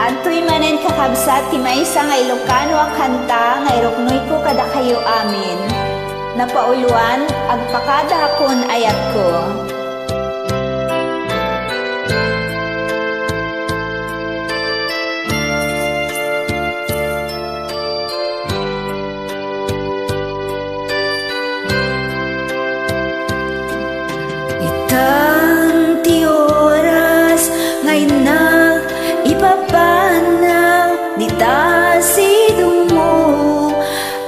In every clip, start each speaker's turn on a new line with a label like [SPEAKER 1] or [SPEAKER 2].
[SPEAKER 1] Antoy manen kakabsat ti maysa nga Ilocano a kanta nga iruknoy ko kada kayo amin. Napauluan agpakada akon ayat ko. Itang ti oras ngayon na ipapanaw ni tasidong mo,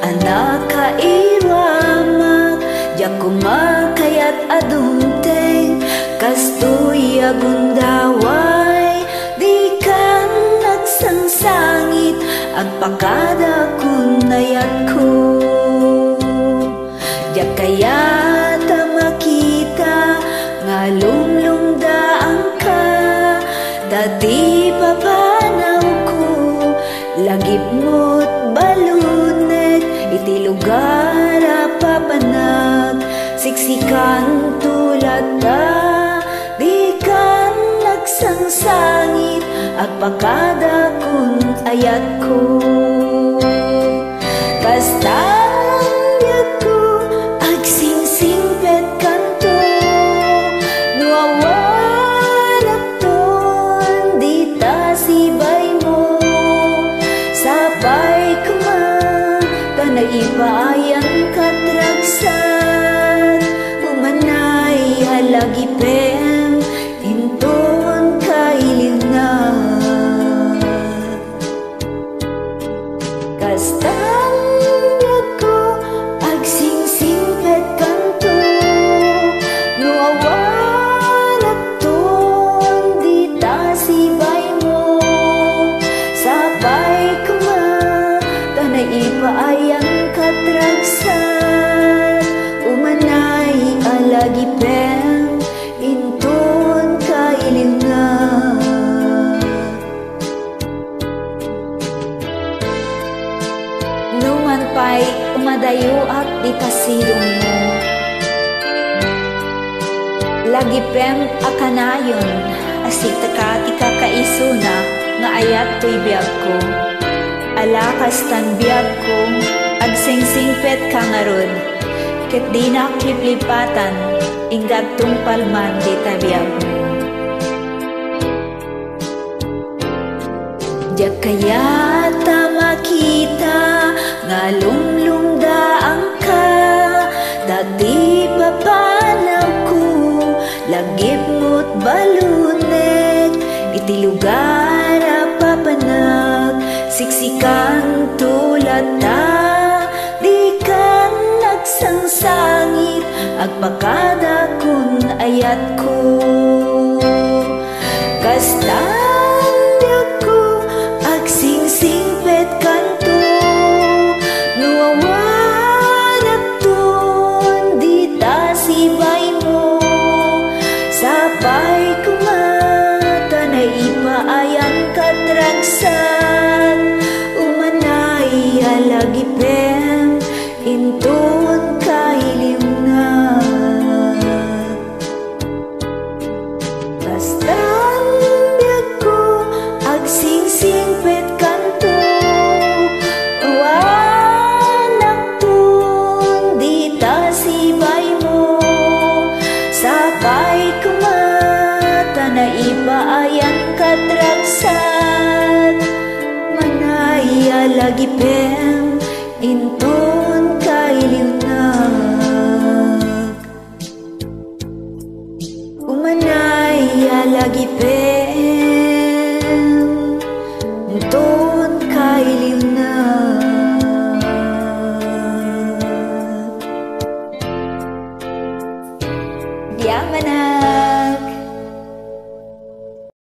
[SPEAKER 1] anak kairamak diyak kumakayat adumteng kastoy agundaway di kan nagsangsangit agpakada kunayat ko diyak kayat makita nga lumlumdaan ka dati papanaw ko lagip mo't balunet iti lugar a papanag siksikan tulad ta di kan nagsangsangit agpakada kun ayat ko basta yat ko agsingsingpet kanto nuawanak ton di tasibay mo sapay kuman tanaibayan katragsan umanay halagipem inton kailingan kastan ko agsingsingpet kanto nuawanak ton di tasibay mo sapay kuman tanaibayan katragsan umanay alagipem inton kailingan numan pa'y umadayo at di kasilong mo lagipem akanayon asita ka ti kakaisuna nga ayat to'y biyag ko alakas tan biyag ko agsingsingpet ka nga ron ket di na kliplipatan inggad tungpalman di tabiyag mo diyak kaya ta makita nga lumlumdaan ka dati papanaw ko lagip mo't balunet iti lugar a papanag siksikan tulad ta di kan nagsangsangit agpakada kun ayat ko kastan ko agsingsingpet kanto nuawanak ton di tasibay mo sapay kumata na ipaayang katragsan umanay halagipem inton kailingan bastan biyag ko agsingsingpet kanto uwanak ton di tasibay mo sapay kumata na ipaayang katragsan manay alagipem inton kailinag umanay alagipem